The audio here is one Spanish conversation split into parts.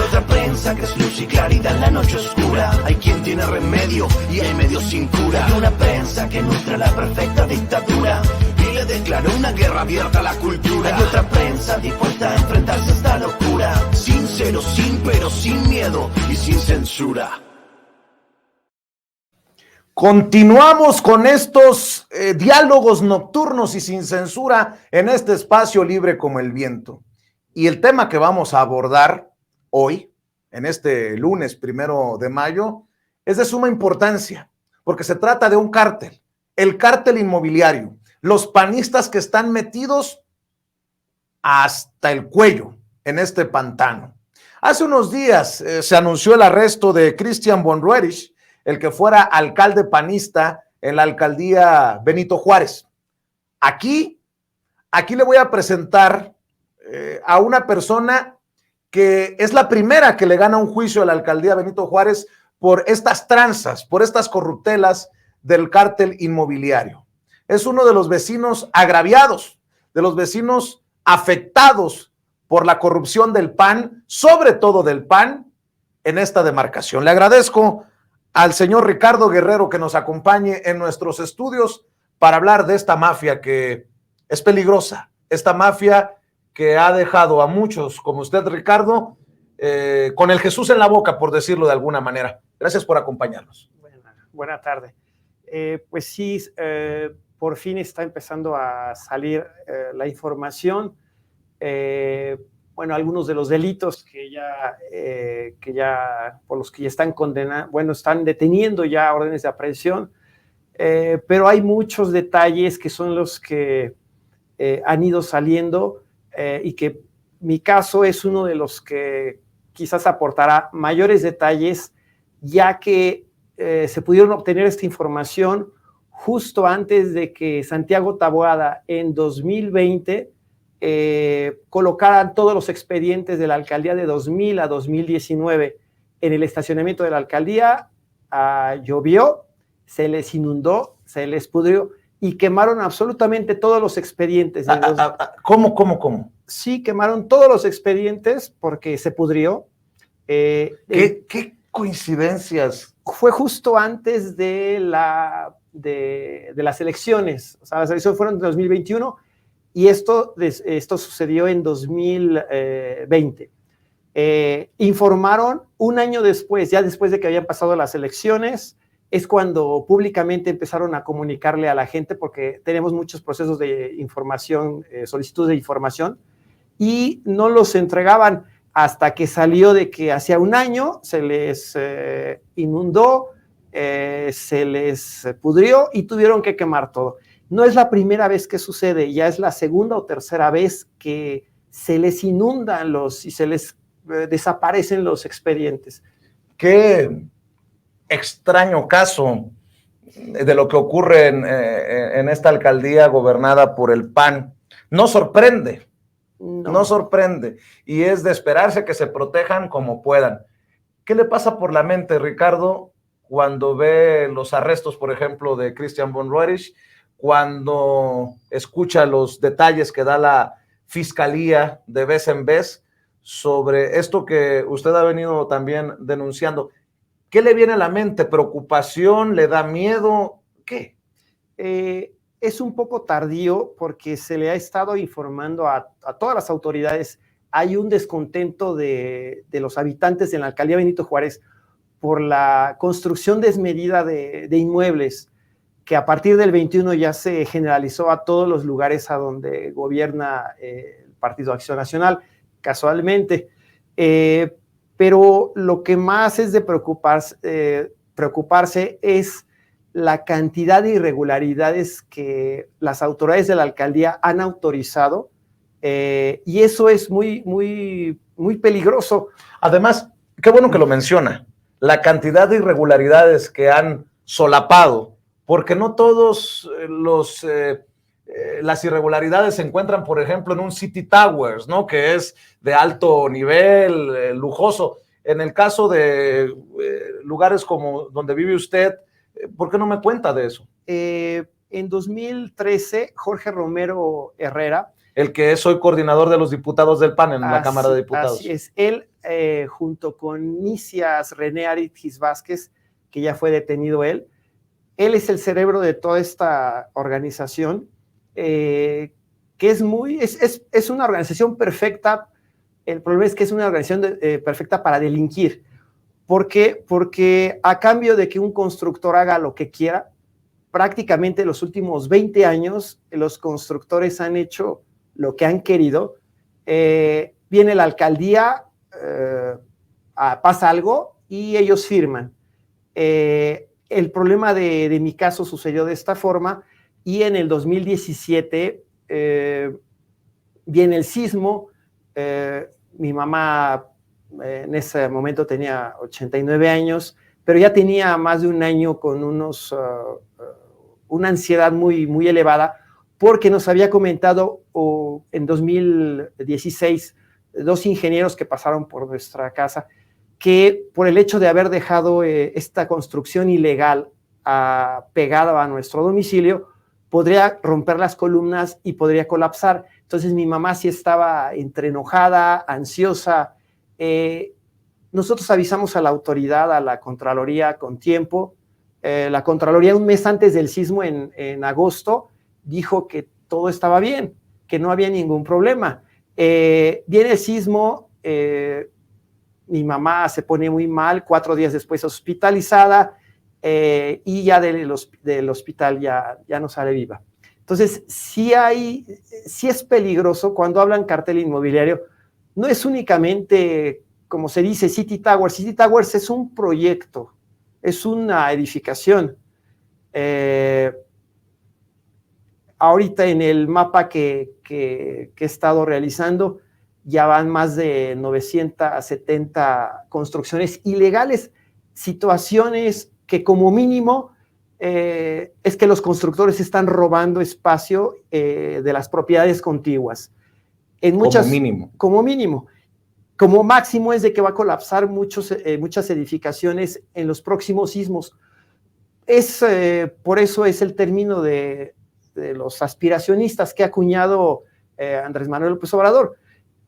otra prensa que es luz y claridad en la noche oscura. Hay quien tiene remedio y hay medio sin cura. Hay una prensa que nutre la perfecta dictadura y le declaró una guerra abierta a la cultura. Hay otra prensa dispuesta a enfrentarse a esta locura, sincero, sin pero, sin miedo y sin censura. Continuamos con estos diálogos nocturnos y sin censura en este espacio libre como el viento. Y el tema que vamos a abordar hoy, en este lunes 1 de mayo, es de suma importancia, porque se trata de un cártel, el cártel inmobiliario, los panistas que están metidos hasta el cuello en este pantano. Hace unos días se anunció el arresto de Christian von Roerich, el que fuera alcalde panista en la alcaldía Benito Juárez. Aquí le voy a presentar a una persona que es la primera que le gana un juicio a la alcaldía Benito Juárez por estas tranzas, por estas corruptelas del cártel inmobiliario. Es uno de los vecinos agraviados, de los vecinos afectados por la corrupción del PAN, sobre todo del PAN, en esta demarcación. Le agradezco al señor Ricardo Guerrero que nos acompañe en nuestros estudios para hablar de esta mafia que es peligrosa, esta mafia que ha dejado a muchos, como usted, Ricardo, con el Jesús en la boca, por decirlo de alguna manera. Gracias por acompañarnos. Buena tarde. Pues sí, por fin está empezando a salir la información. Bueno, algunos de los delitos que ya por los que ya están condenados, bueno, están deteniendo ya órdenes de aprehensión, pero hay muchos detalles que son los que han ido saliendo y que mi caso es uno de los que quizás aportará mayores detalles, ya que se pudieron obtener esta información justo antes de que Santiago Taboada en 2020 colocaran todos los expedientes de la alcaldía de 2000 a 2019 en el estacionamiento de la alcaldía. Llovió, se les inundó, se les pudrió y quemaron absolutamente todos los expedientes. ¿Cómo? Sí, quemaron todos los expedientes porque se pudrió. ¿Qué coincidencias? Fue justo antes de las elecciones. O sea, las elecciones fueron en 2021 y esto sucedió en 2020. Informaron un año después, ya después de que habían pasado las elecciones, es cuando públicamente empezaron a comunicarle a la gente, porque tenemos muchos procesos de información, solicitudes de información, y no los entregaban hasta que salió de que hacía un año se les inundó, se les pudrió y tuvieron que quemar todo. No es la primera vez que sucede, ya es la segunda o tercera vez que se les inundan y se les desaparecen los expedientes. Qué extraño caso de lo que ocurre en esta alcaldía gobernada por el PAN. No sorprende. No sorprende, y es de esperarse que se protejan como puedan. ¿Qué le pasa por la mente, Ricardo, cuando ve los arrestos, por ejemplo, de Christian von Roerich, cuando escucha los detalles que da la fiscalía de vez en vez sobre esto que usted ha venido también denunciando? ¿Qué le viene a la mente? ¿Preocupación? ¿Le da miedo? ¿Qué? Es un poco tardío porque se le ha estado informando a todas las autoridades. Hay un descontento de los habitantes en la alcaldía Benito Juárez por la construcción desmedida de inmuebles, que a partir del 21 ya se generalizó a todos los lugares a donde gobierna el Partido Acción Nacional, casualmente. Pero lo que más es de preocuparse es la cantidad de irregularidades que las autoridades de la alcaldía han autorizado, y eso es muy, muy, muy peligroso. Además, qué bueno que lo menciona, la cantidad de irregularidades que han solapado, porque no todos las irregularidades se encuentran, por ejemplo, en un City Towers, ¿no? Que es de alto nivel, lujoso. En el caso de lugares como donde vive usted, ¿por qué no me cuenta de eso? En 2013, Jorge Romero Herrera, el que es hoy coordinador de los diputados del PAN en la Cámara de Diputados. Así es, él junto con Nicias René Aritis Vázquez, que ya fue detenido él. Él es el cerebro de toda esta organización, que es una organización perfecta. El problema es que es una organización perfecta para delinquir. ¿Por qué? Porque a cambio de que un constructor haga lo que quiera, prácticamente los últimos 20 años los constructores han hecho lo que han querido. Viene la alcaldía, pasa algo y ellos firman. El problema de mi caso sucedió de esta forma, y en el 2017 viene el sismo. Mi mamá en ese momento tenía 89 años, pero ya tenía más de un año con una ansiedad muy, muy elevada, porque nos había comentado en 2016 2 ingenieros que pasaron por nuestra casa, que por el hecho de haber dejado esta construcción ilegal pegada a nuestro domicilio, podría romper las columnas y podría colapsar. Entonces mi mamá sí estaba entre enojada, ansiosa. Nosotros avisamos a la autoridad, a la Contraloría con tiempo. La Contraloría, un mes antes del sismo, en agosto, dijo que todo estaba bien, que no había ningún problema. Viene el sismo, mi mamá se pone muy mal, 4 días después hospitalizada, y ya del hospital ya no sale viva. Entonces, sí es peligroso cuando hablan cartel inmobiliario. No es únicamente, como se dice, City Towers. City Towers es un proyecto, es una edificación. Ahorita en el mapa que he estado realizando, ya van más de 970 construcciones ilegales, situaciones que como mínimo es que los constructores están robando espacio de las propiedades contiguas. Como mínimo. Como mínimo. Como máximo es de que va a colapsar muchas edificaciones en los próximos sismos. Por eso es el término de los aspiracionistas que ha acuñado Andrés Manuel López Obrador.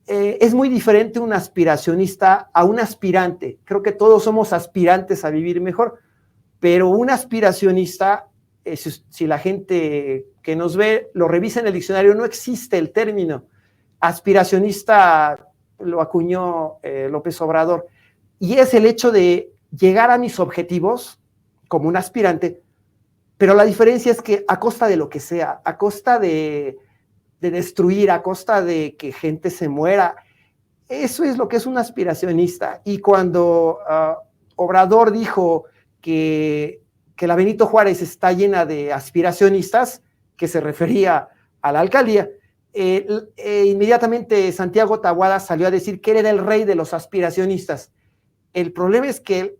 Es muy diferente un aspiracionista a un aspirante. Creo que todos somos aspirantes a vivir mejor, pero un aspiracionista, si la gente que nos ve lo revisa en el diccionario, no existe el término. Aspiracionista lo acuñó López Obrador, y es el hecho de llegar a mis objetivos como un aspirante, pero la diferencia es que a costa de lo que sea, a costa de destruir, a costa de que gente se muera. Eso es lo que es un aspiracionista. Y cuando Obrador dijo que la Benito Juárez está llena de aspiracionistas, que se refería a la alcaldía, inmediatamente Santiago Taboada salió a decir que era el rey de los aspiracionistas. El problema es que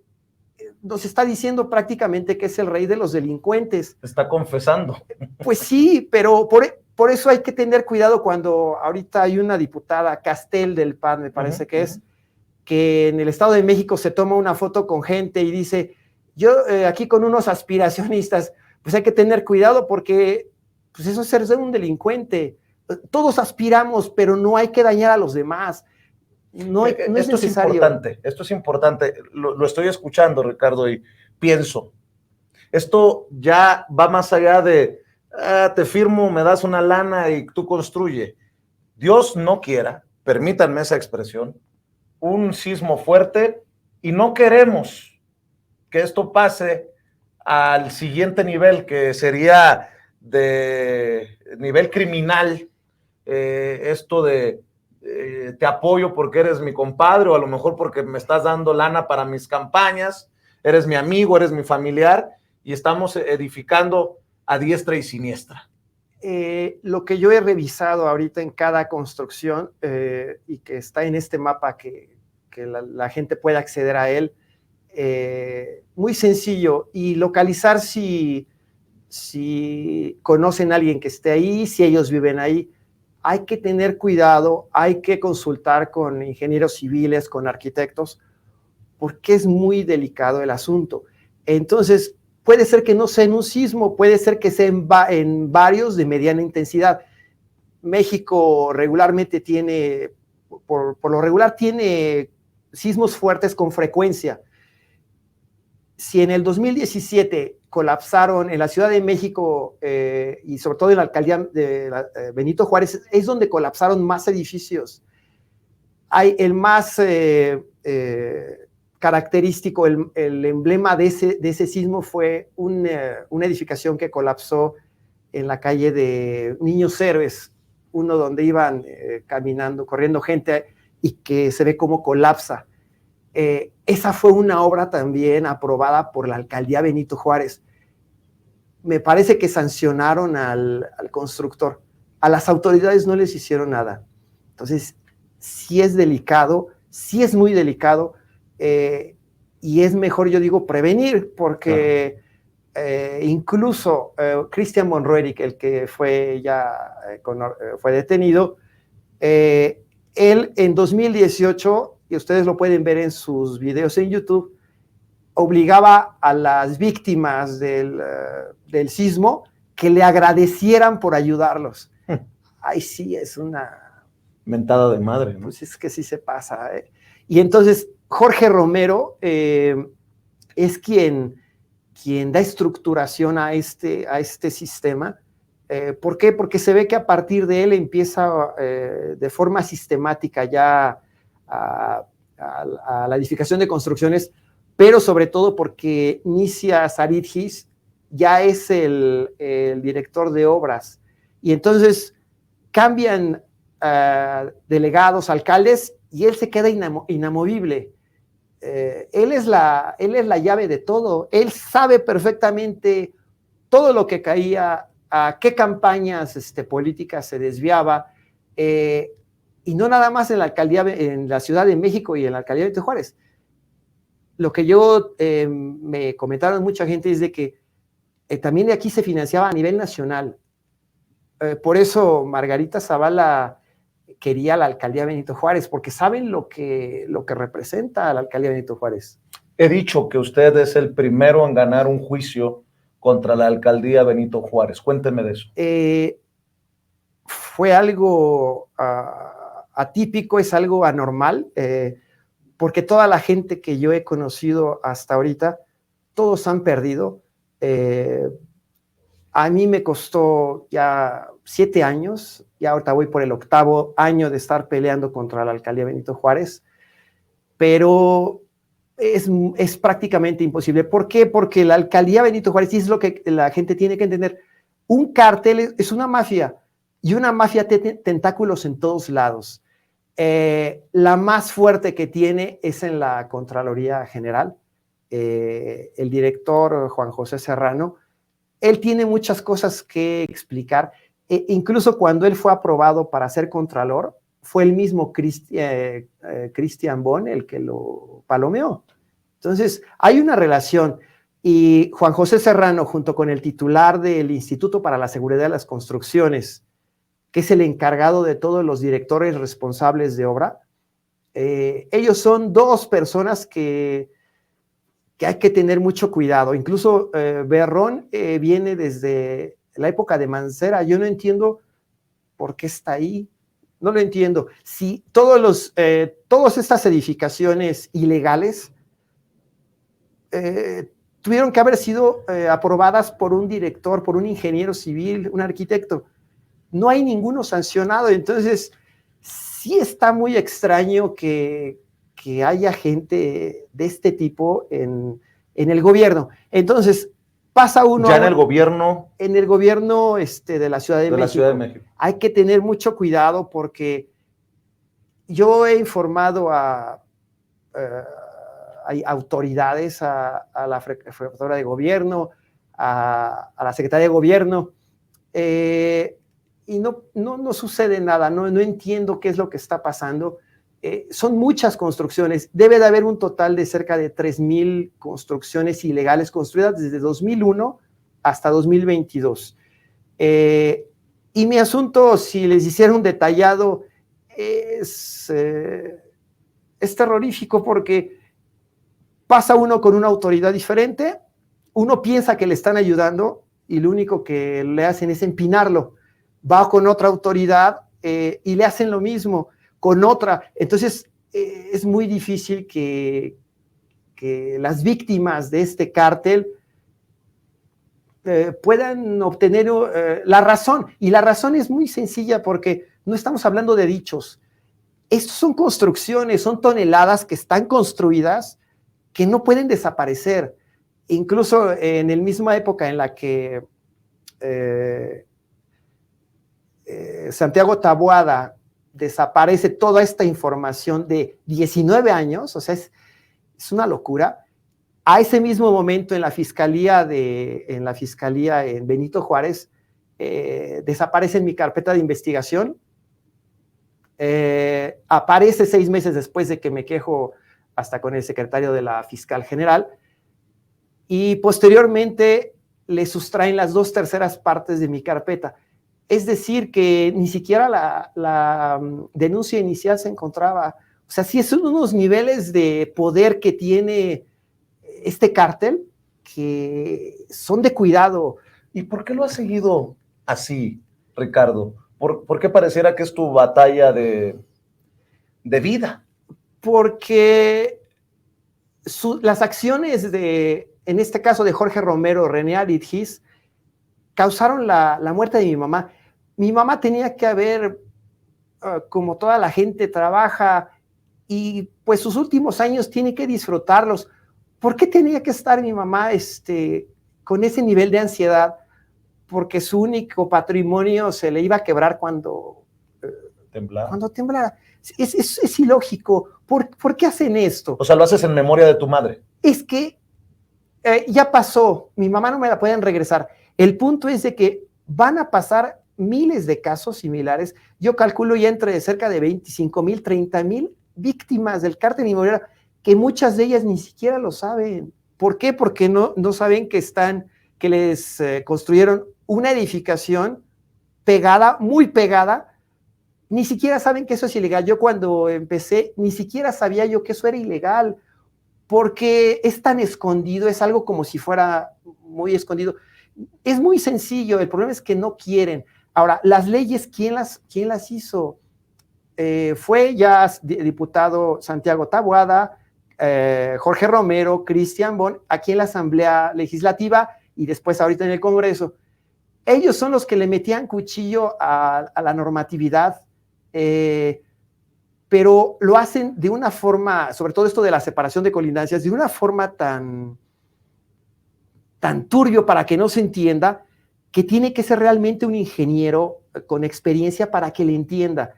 nos está diciendo prácticamente que es el rey de los delincuentes. Está confesando. Pues sí, pero por eso hay que tener cuidado cuando ahorita hay una diputada, Castel del PAN, me parece que es, que en el Estado de México se toma una foto con gente y dice, yo aquí con unos aspiracionistas. Pues hay que tener cuidado, porque pues eso es ser un delincuente. Todos aspiramos, pero no hay que dañar a los demás. No es necesario. Esto es importante. Lo estoy escuchando, Ricardo, y pienso, esto ya va más allá de te firmo, me das una lana y tú construye. Dios no quiera, permítanme esa expresión, un sismo fuerte, y no queremos que esto pase al siguiente nivel, que sería de nivel criminal. Esto de te apoyo porque eres mi compadre, o a lo mejor porque me estás dando lana para mis campañas, eres mi amigo, eres mi familiar, y estamos edificando a diestra y siniestra. Lo que yo he revisado ahorita en cada construcción, y que está en este mapa que la gente puede acceder a él, muy sencillo, y localizar si conocen a alguien que esté ahí, si ellos viven ahí. Hay que tener cuidado, hay que consultar con ingenieros civiles, con arquitectos, porque es muy delicado el asunto. Entonces, puede ser que no sea en un sismo, puede ser que sea en varios de mediana intensidad. México regularmente tiene, por lo regular tiene sismos fuertes con frecuencia. Si en el 2017 colapsaron en la Ciudad de México y sobre todo en la alcaldía de Benito Juárez, es donde colapsaron más edificios. Hay el más característico, el emblema de ese sismo fue una edificación que colapsó en la calle de Niños Héroes, uno donde iban caminando, corriendo gente y que se ve cómo colapsa. Esa fue una obra también aprobada por la alcaldía Benito Juárez. Me parece que sancionaron al constructor. A las autoridades no les hicieron nada. Entonces, sí es delicado, sí es muy delicado, y es mejor, yo digo, prevenir, porque incluso Cristian Monroerich, el que fue fue detenido, él en 2018, y ustedes lo pueden ver en sus videos en YouTube, obligaba a las víctimas del sismo que le agradecieran por ayudarlos. Ay, sí, es una mentada de madre, ¿no? Pues es que sí se pasa. Y entonces Jorge Romero es quien da estructuración a este sistema. ¿Por qué? Porque se ve que a partir de él empieza de forma sistemática ya a la edificación de construcciones, pero sobre todo porque Nisia Saridjis ya es el director de obras. Y entonces cambian delegados, alcaldes, y él se queda inamovible. Él es la llave de todo. Él sabe perfectamente todo lo que caía, a qué campañas políticas se desviaba, y no nada más en la alcaldía, en la Ciudad de México y en la alcaldía de Benito Juárez. Lo que me comentaron mucha gente es de que también de aquí se financiaba a nivel nacional. Por eso Margarita Zavala quería la alcaldía Benito Juárez, porque saben lo que representa la alcaldía Benito Juárez. He dicho que usted es el primero en ganar un juicio contra la alcaldía Benito Juárez. Cuénteme de eso. Fue algo atípico, es algo anormal, porque toda la gente que yo he conocido hasta ahorita, todos han perdido. A mí me costó ya 7 años, ya ahorita voy por el 8º año de estar peleando contra la alcaldía Benito Juárez, pero es prácticamente imposible. ¿Por qué? Porque la alcaldía Benito Juárez, y es lo que la gente tiene que entender, un cártel es una mafia, y una mafia tiene tentáculos en todos lados. La más fuerte que tiene es en la Contraloría General. El director Juan José Serrano, él tiene muchas cosas que explicar. Incluso cuando él fue aprobado para ser contralor, fue el mismo Cristian Bon el que lo palomeó. Entonces, hay una relación. Y Juan José Serrano, junto con el titular del Instituto para la Seguridad de las Construcciones, que es el encargado de todos los directores responsables de obra, ellos son 2 personas que hay que tener mucho cuidado. Incluso Berrón viene desde la época de Mancera. Yo no entiendo por qué está ahí. No lo entiendo. Si todas estas edificaciones ilegales tuvieron que haber sido aprobadas por un director, por un ingeniero civil, un arquitecto. No hay ninguno sancionado. Entonces, sí está muy extraño que haya gente de este tipo en el gobierno. Entonces, pasa uno... Ya en el gobierno... En el gobierno de la Ciudad de México. La Ciudad de México. Hay que tener mucho cuidado porque yo he informado a autoridades, a la Jefatura de Gobierno, a la Secretaría de Gobierno, y no sucede nada, no entiendo qué es lo que está pasando. Son muchas construcciones, debe de haber un total de cerca de 3,000 construcciones ilegales construidas desde 2001 hasta 2022. Y mi asunto, si les hiciera un detallado, es terrorífico porque pasa uno con una autoridad diferente, uno piensa que le están ayudando y lo único que le hacen es empinarlo. Va con otra autoridad y le hacen lo mismo con otra. Entonces, es muy difícil que las víctimas de este cártel puedan obtener la razón. Y la razón es muy sencilla porque no estamos hablando de dichos. Estos son construcciones, son toneladas que están construidas que no pueden desaparecer. Incluso en la misma época en la que Santiago Taboada desaparece toda esta información de 19 años, o sea, es una locura. A ese mismo momento en la fiscalía en Benito Juárez, desaparece en mi carpeta de investigación, aparece 6 meses después de que me quejo hasta con el secretario de la fiscal general, y posteriormente le sustraen las 2/3 partes de mi carpeta. Es decir, que ni siquiera la denuncia inicial se encontraba. O sea, sí son unos niveles de poder que tiene este cártel que son de cuidado. ¿Y por qué lo has seguido así, Ricardo? ¿Por qué pareciera que es tu batalla de vida? Porque las acciones en este caso de Jorge Romero, René Aridgis, causaron la muerte de mi mamá. Mi mamá tenía que haber, como toda la gente trabaja, y pues sus últimos años tiene que disfrutarlos. ¿Por qué tenía que estar mi mamá con ese nivel de ansiedad? Porque su único patrimonio se le iba a quebrar cuando temblaba. Es ilógico. ¿Por qué hacen esto? O sea, lo haces en memoria de tu madre. Es que ya pasó, mi mamá no me la pueden regresar. El punto es de que van a pasar miles de casos similares. Yo calculo ya entre cerca de 25,000, 30,000 víctimas del cártel inmobiliario, que muchas de ellas ni siquiera lo saben. ¿Por qué? Porque no saben que les construyeron una edificación pegada, muy pegada. Ni siquiera saben que eso es ilegal. Yo cuando empecé, ni siquiera sabía yo que eso era ilegal, porque es tan escondido, es algo como si fuera muy escondido. Es muy sencillo, el problema es que no quieren. Ahora, las leyes, ¿quién las hizo? Fue ya diputado Santiago Taboada, Jorge Romero, Cristian Bon, aquí en la Asamblea Legislativa y después ahorita en el Congreso. Ellos son los que le metían cuchillo a la normatividad, pero lo hacen de una forma, sobre todo esto de la separación de colindancias, de una forma tan turbio para que no se entienda, que tiene que ser realmente un ingeniero con experiencia para que le entienda.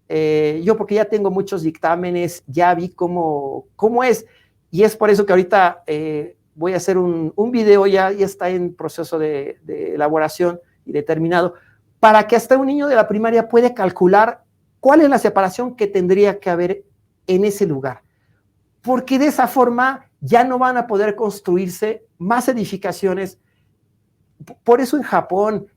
Yo porque ya tengo muchos dictámenes, ya vi cómo es, y es por eso que ahorita voy a hacer un video, ya está en proceso de elaboración y determinado, para que hasta un niño de la primaria pueda calcular cuál es la separación que tendría que haber en ese lugar, porque de esa forma ya no van a poder construirse más edificaciones. Por eso en Japón,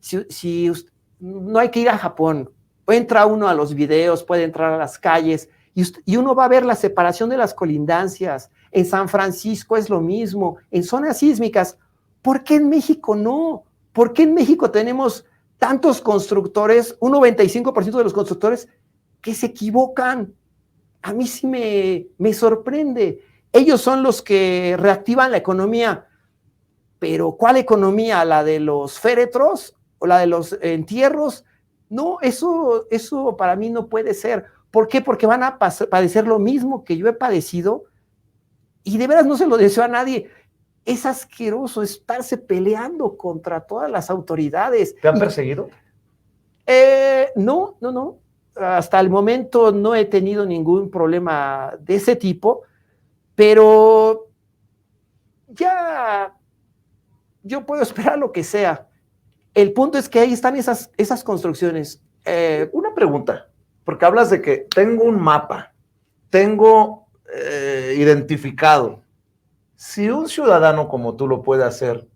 no hay que ir a Japón, entra uno a los videos, puede entrar a las calles y uno va a ver la separación de las colindancias. En San Francisco es lo mismo, en zonas sísmicas. ¿Por qué en México no? ¿Por qué en México tenemos tantos constructores, un 95% de los constructores que se equivocan? A mí sí me sorprende. Ellos son los que reactivan la economía, pero ¿cuál economía? ¿La de los féretros o la de los entierros? No, eso para mí no puede ser. ¿Por qué? Porque van a padecer lo mismo que yo he padecido, y de veras no se lo deseo a nadie. Es asqueroso estarse peleando contra todas las autoridades. ¿Te han perseguido? No. Hasta el momento no he tenido ningún problema de ese tipo, pero ya yo puedo esperar lo que sea. El punto es que ahí están esas construcciones. Una pregunta, porque hablas de que tengo un mapa, tengo identificado. Si un ciudadano como tú lo puede hacer,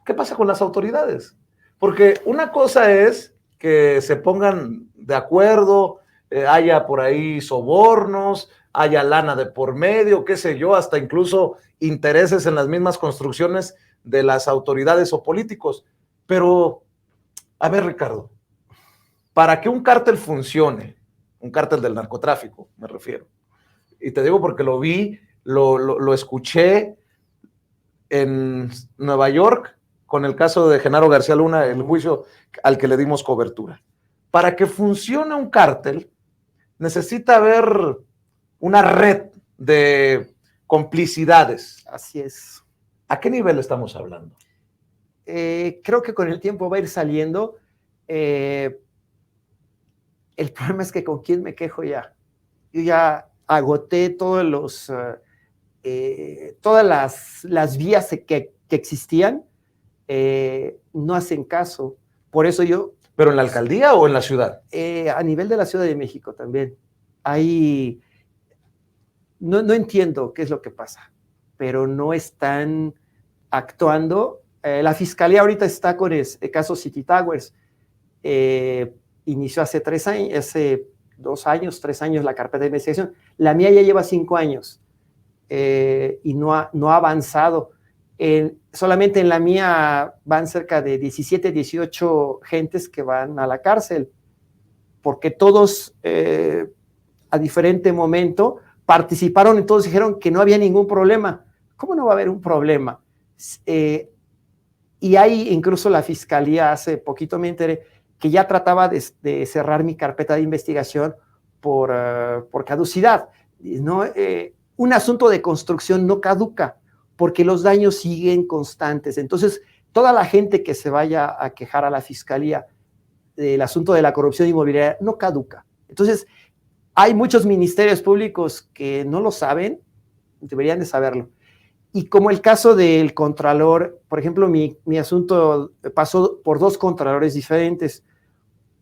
¿qué pasa con las autoridades? Porque una cosa es que se pongan de acuerdo, haya por ahí sobornos, haya lana de por medio, qué sé yo, hasta incluso intereses en las mismas construcciones de las autoridades o políticos. Pero, a ver, Ricardo, para que un cártel funcione, un cártel del narcotráfico, me refiero. Y te digo porque lo vi, lo escuché en Nueva York con el caso de Genaro García Luna, el juicio al que le dimos cobertura. Para que funcione un cártel, necesita haber una red de complicidades. Así es. ¿A qué nivel estamos hablando? Creo que con el tiempo va a ir saliendo. El problema es que con quién me quejo ya. Yo ya agoté todas las vías que existían, no hacen caso. Por eso yo... ¿Pero en la alcaldía o en la ciudad? A nivel de la Ciudad de México también. Ahí no entiendo qué es lo que pasa, pero no están actuando. La fiscalía ahorita está con el caso City Towers. Inició hace 3 años, hace 2 años, 3 años la carpeta de investigación. La mía ya lleva 5 años y no ha avanzado. Solamente en la mía van cerca de 17, 18 gentes que van a la cárcel, porque todos a diferente momento participaron y todos dijeron que no había ningún problema. ¿Cómo no va a haber un problema? Y hay incluso la fiscalía, hace poquito me enteré, que ya trataba de cerrar mi carpeta de investigación por caducidad. ¿No? Un asunto de construcción no caduca, porque los daños siguen constantes. Entonces, toda la gente que se vaya a quejar a la fiscalía del asunto de la corrupción inmobiliaria no caduca. Entonces, hay muchos ministerios públicos que no lo saben, deberían de saberlo. Y como el caso del contralor, por ejemplo, mi asunto pasó por 2 contralores diferentes.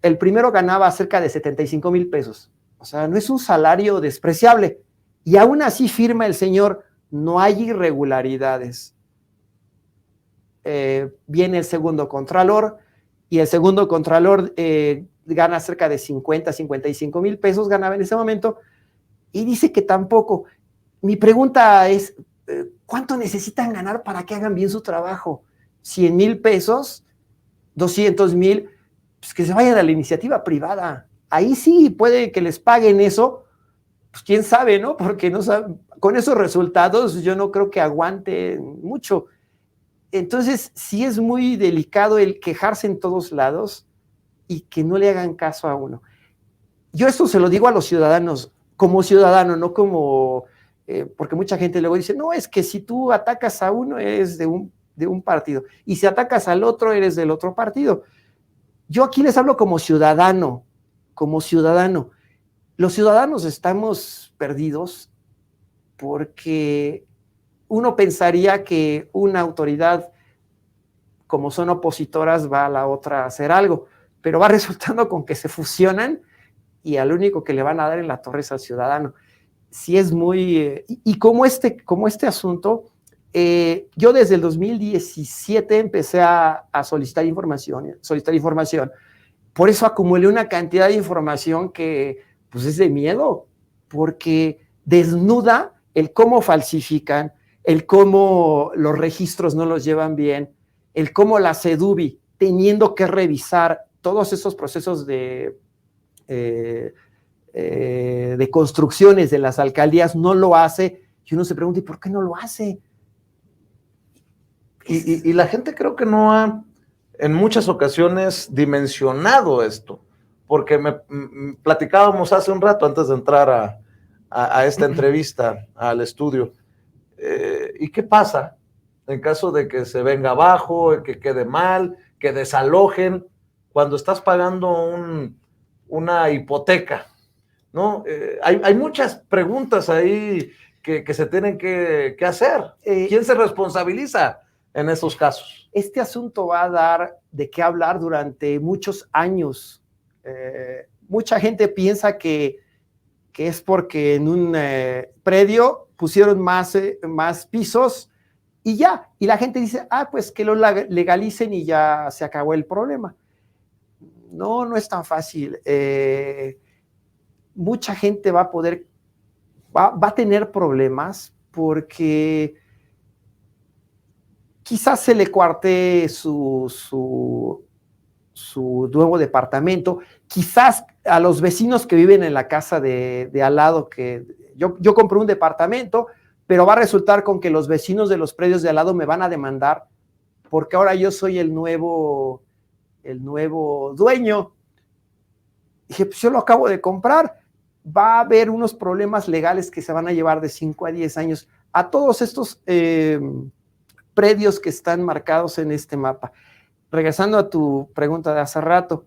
El primero ganaba cerca de 75,000 pesos. O sea, no es un salario despreciable. Y aún así firma el señor, no hay irregularidades. Viene el segundo contralor, y el segundo contralor gana cerca de 50,000 pesos, ganaba en ese momento, y dice que tampoco. Mi pregunta es, ¿cuánto necesitan ganar para que hagan bien su trabajo? 100,000 pesos, 200,000, pues que se vayan a la iniciativa privada. Ahí sí puede que les paguen eso, pues quién sabe, ¿no? Porque no sabe, con esos resultados yo no creo que aguanten mucho. Entonces, sí es muy delicado el quejarse en todos lados y que no le hagan caso a uno. Yo esto se lo digo a los ciudadanos, como ciudadano, no como... porque mucha gente luego dice, no, es que si tú atacas a uno eres de un partido, y si atacas al otro eres del otro partido. Yo aquí les hablo como ciudadano, como ciudadano. Los ciudadanos estamos perdidos porque uno pensaría que una autoridad, como son opositoras, va a la otra a hacer algo, pero va resultando con que se fusionan y al único que le van a dar en la torre es al ciudadano. Sí es muy... y como este asunto, yo desde el 2017 empecé a solicitar información. Por eso acumulé una cantidad de información que pues es de miedo, porque desnuda el cómo falsifican, el cómo los registros no los llevan bien, el cómo la SEDUBI, teniendo que revisar todos esos procesos de construcciones de las alcaldías, no lo hace, y uno se pregunta, ¿y por qué no lo hace? Y la gente creo que no ha, en muchas ocasiones, dimensionado esto, porque platicábamos hace un rato, antes de entrar a esta entrevista, al estudio, ¿y qué pasa en caso de que se venga abajo, que quede mal, que desalojen, cuando estás pagando una hipoteca? ¿No? Hay muchas preguntas ahí que se tienen que hacer. ¿Quién se responsabiliza en esos casos? Este asunto va a dar de qué hablar durante muchos años. Mucha gente piensa que es porque en un predio pusieron más pisos y ya. Y la gente dice, pues que lo legalicen y ya se acabó el problema. No es tan fácil. Mucha gente va a tener problemas porque quizás se le cuarte su su nuevo departamento, quizás a los vecinos que viven en la casa de al lado, que yo compré un departamento, pero va a resultar con que los vecinos de los predios de al lado me van a demandar porque ahora yo soy el nuevo dueño. Dije, pues yo lo acabo de comprar. Va a haber unos problemas legales que se van a llevar de 5 a 10 años a todos estos predios que están marcados en este mapa. Regresando a tu pregunta de hace rato,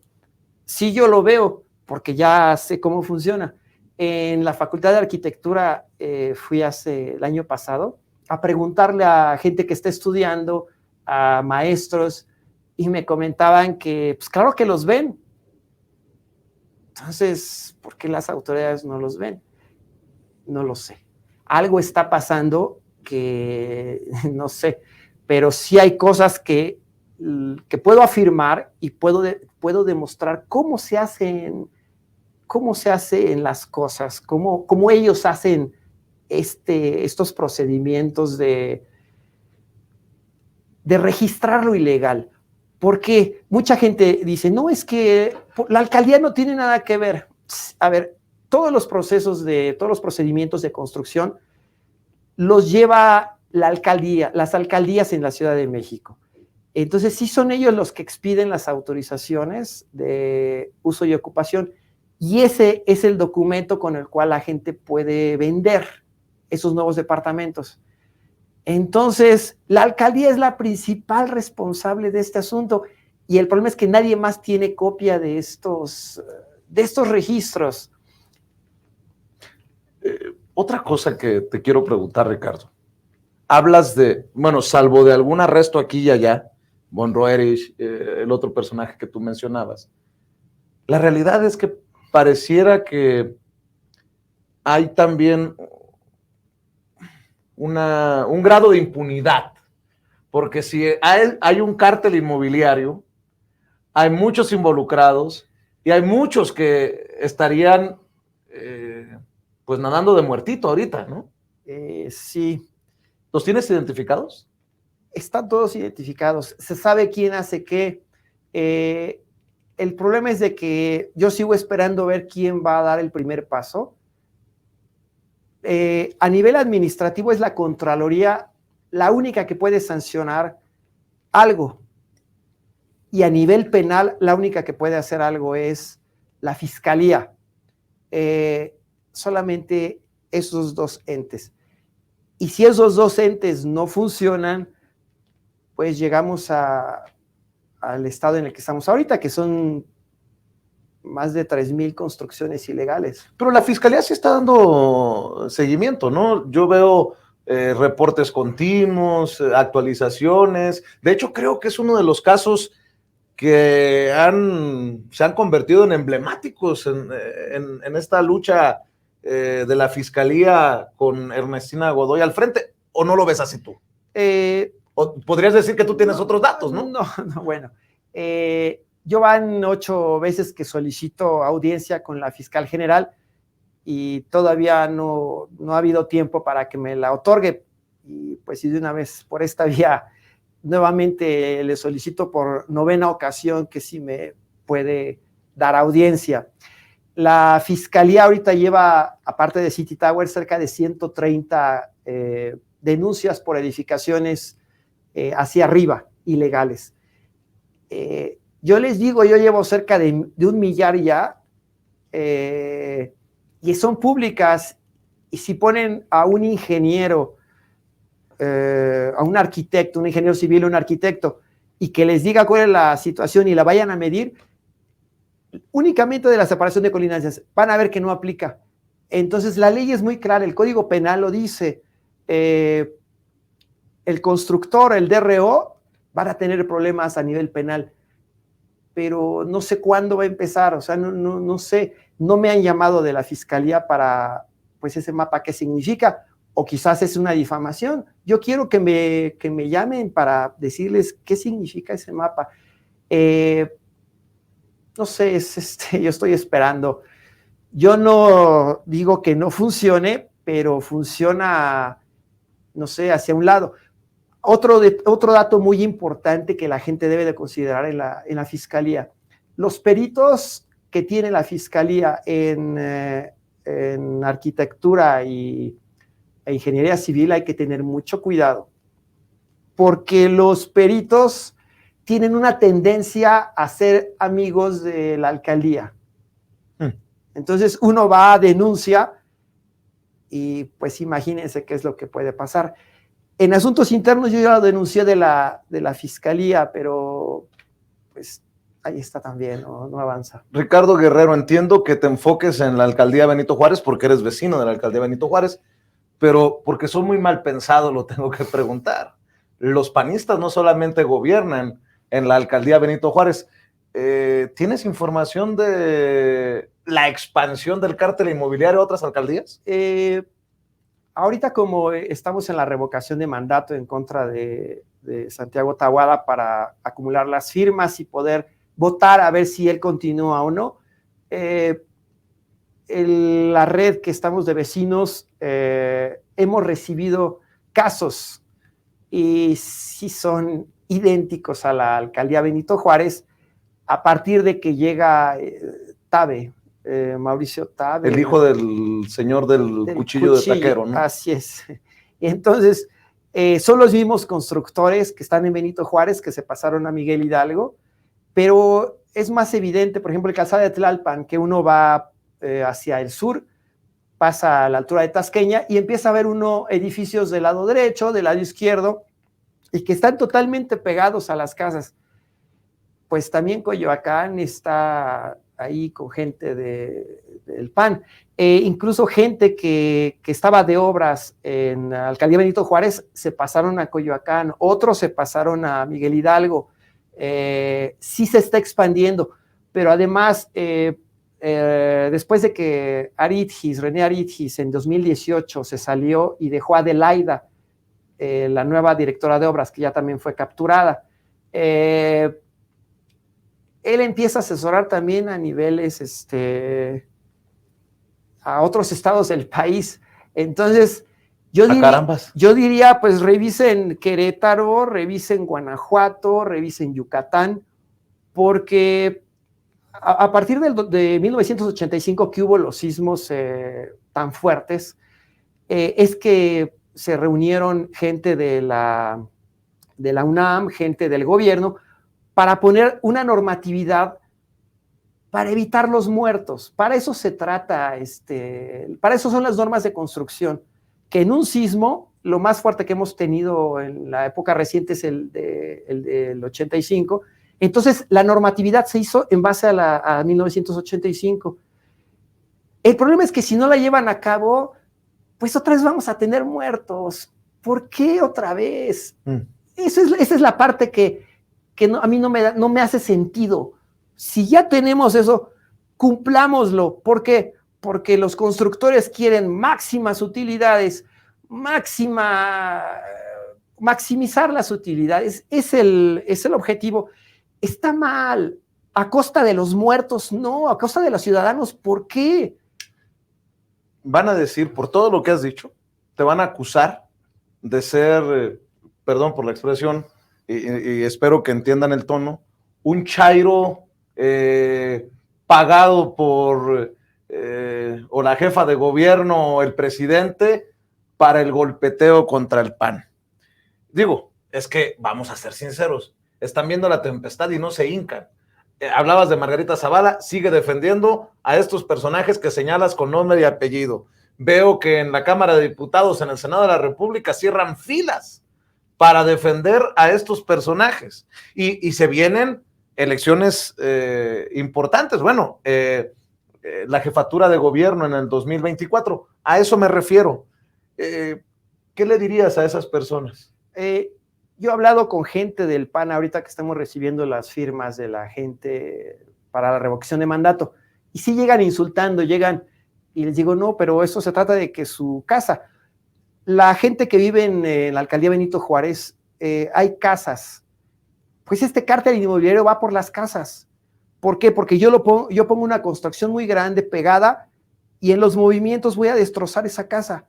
sí yo lo veo, porque ya sé cómo funciona. En la Facultad de Arquitectura fui el año pasado a preguntarle a gente que está estudiando, a maestros, y me comentaban que, pues claro que los ven. Entonces, ¿por qué las autoridades no los ven? No lo sé. Algo está pasando que no sé, pero sí hay cosas que puedo afirmar y puedo demostrar cómo se hacen las cosas, cómo ellos hacen estos procedimientos de registrar lo ilegal. Porque mucha gente dice, no, es que la alcaldía no tiene nada que ver. A ver, todos los procedimientos de construcción los lleva la alcaldía, las alcaldías en la Ciudad de México. Entonces, sí son ellos los que expiden las autorizaciones de uso y ocupación, y ese es el documento con el cual la gente puede vender esos nuevos departamentos. Entonces, la alcaldía es la principal responsable de este asunto, y el problema es que nadie más tiene copia de estos registros. Otra cosa que te quiero preguntar, Ricardo. Hablas de, bueno, salvo de algún arresto aquí y allá, Von Roerich, el otro personaje que tú mencionabas, la realidad es que pareciera que hay también un grado de impunidad, porque si hay un cártel inmobiliario, hay muchos involucrados y hay muchos que estarían pues nadando de muertito ahorita, ¿no? Sí. ¿Los tienes identificados? Están todos identificados, se sabe quién hace qué. El problema es de que yo sigo esperando ver quién va a dar el primer paso. A nivel administrativo es la Contraloría la única que puede sancionar algo, y a nivel penal la única que puede hacer algo es la Fiscalía. Solamente esos dos entes. Y si esos dos entes no funcionan, pues llegamos al estado en el que estamos ahorita, que son más de 3,000 construcciones ilegales. Pero la Fiscalía sí está dando seguimiento, ¿no? Yo veo reportes continuos, actualizaciones. De hecho, creo que es uno de los casos que se han convertido en emblemáticos en esta lucha de la Fiscalía con Ernestina Godoy al frente. ¿O no lo ves así tú? O podrías decir que tú tienes otros datos, ¿no? No, bueno. Yo van 8 veces que solicito audiencia con la fiscal general y todavía no ha habido tiempo para que me la otorgue. Y pues si de una vez por esta vía nuevamente le solicito por 9ª ocasión que sí me puede dar audiencia. La fiscalía ahorita lleva, aparte de City Tower, cerca de 130 denuncias por edificaciones hacia arriba, ilegales. Yo les digo, yo llevo cerca de 1 millar ya, y son públicas, y si ponen a un ingeniero, a un arquitecto, un ingeniero civil, un arquitecto, y que les diga cuál es la situación y la vayan a medir, únicamente de la separación de colindancias, van a ver que no aplica. Entonces la ley es muy clara, el Código Penal lo dice, el constructor, el DRO, van a tener problemas a nivel penal, pero no sé cuándo va a empezar, o sea, no sé, no me han llamado de la fiscalía para, pues, ese mapa, qué significa, o quizás es una difamación. Yo quiero que me llamen para decirles qué significa ese mapa. No sé, yo estoy esperando. Yo no digo que no funcione, pero funciona, no sé, hacia un lado. Otro dato muy importante que la gente debe de considerar en la fiscalía. los peritos que tiene la Fiscalía en arquitectura e ingeniería civil hay que tener mucho cuidado, porque los peritos tienen una tendencia a ser amigos de la alcaldía. Entonces uno va a denuncia y pues imagínense qué es lo que puede pasar. En asuntos internos yo ya lo denuncié de la Fiscalía, pero pues ahí está también, no avanza. Ricardo Guerrero, entiendo que te enfoques en la alcaldía Benito Juárez porque eres vecino de la alcaldía Benito Juárez, pero porque soy muy mal pensado lo tengo que preguntar. Los panistas no solamente gobiernan en la alcaldía Benito Juárez. ¿Tienes información de la expansión del cártel inmobiliario a otras alcaldías? Ahorita como estamos en la revocación de mandato en contra de Santiago Taboada para acumular las firmas y poder votar a ver si él continúa o no, la red que estamos de vecinos hemos recibido casos y sí son idénticos a la alcaldía Benito Juárez a partir de que llega Tabe, Mauricio Tabe. El hijo del señor del cuchillo de taquero, ¿no? Así es. Y entonces, son los mismos constructores que están en Benito Juárez que se pasaron a Miguel Hidalgo, pero es más evidente, por ejemplo, el Calzada de Tlalpan, que uno va hacia el sur, pasa a la altura de Tasqueña y empieza a ver uno edificios del lado derecho, del lado izquierdo, y que están totalmente pegados a las casas. Pues también Coyoacán está ahí con gente del PAN, incluso gente que estaba de obras en la alcaldía Benito Juárez se pasaron a Coyoacán, otros se pasaron a Miguel Hidalgo. Sí se está expandiendo, pero además después de que René Aritgis en 2018 se salió y dejó a Adelaida, la nueva directora de obras, que ya también fue capturada, él empieza a asesorar también a niveles, a otros estados del país. Entonces, yo diría, pues revisen Querétaro, revisen Guanajuato, revisen Yucatán, porque a partir de 1985 que hubo los sismos tan fuertes, es que se reunieron gente de la UNAM, gente del gobierno, para poner una normatividad para evitar los muertos. Para eso se trata, para eso son las normas de construcción, que en un sismo, lo más fuerte que hemos tenido en la época reciente es el del 85, entonces la normatividad se hizo en base a 1985. El problema es que si no la llevan a cabo, pues otra vez vamos a tener muertos. ¿Por qué otra vez? Esa es la parte que a mí no me hace sentido. Si ya tenemos eso, cumplámoslo. ¿Por qué? Porque los constructores quieren máximas utilidades, maximizar las utilidades. Es el objetivo. Está mal. A costa de los muertos, no. A costa de los ciudadanos, ¿por qué? Van a decir, por todo lo que has dicho, te van a acusar de ser, perdón por la expresión, y espero que entiendan el tono, un chairo pagado por o la jefa de gobierno o el presidente para el golpeteo contra el PAN. Digo, es que vamos a ser sinceros, están viendo la tempestad y no se hincan. Hablabas de Margarita Zavala, sigue defendiendo a estos personajes que señalas con nombre y apellido. Veo que en la Cámara de Diputados, en el Senado de la República, cierran filas para defender a estos personajes. Y se vienen elecciones importantes. Bueno, la jefatura de gobierno en el 2024. A eso me refiero. ¿Qué le dirías a esas personas? Yo he hablado con gente del PAN ahorita que estamos recibiendo las firmas de la gente para la revocación de mandato. Y sí llegan insultando, llegan y les digo, no, pero eso se trata de que su casa, la gente que vive en la alcaldía Benito Juárez, hay casas. Pues este cártel inmobiliario va por las casas. ¿Por qué? Porque yo pongo una construcción muy grande, pegada, y en los movimientos voy a destrozar esa casa.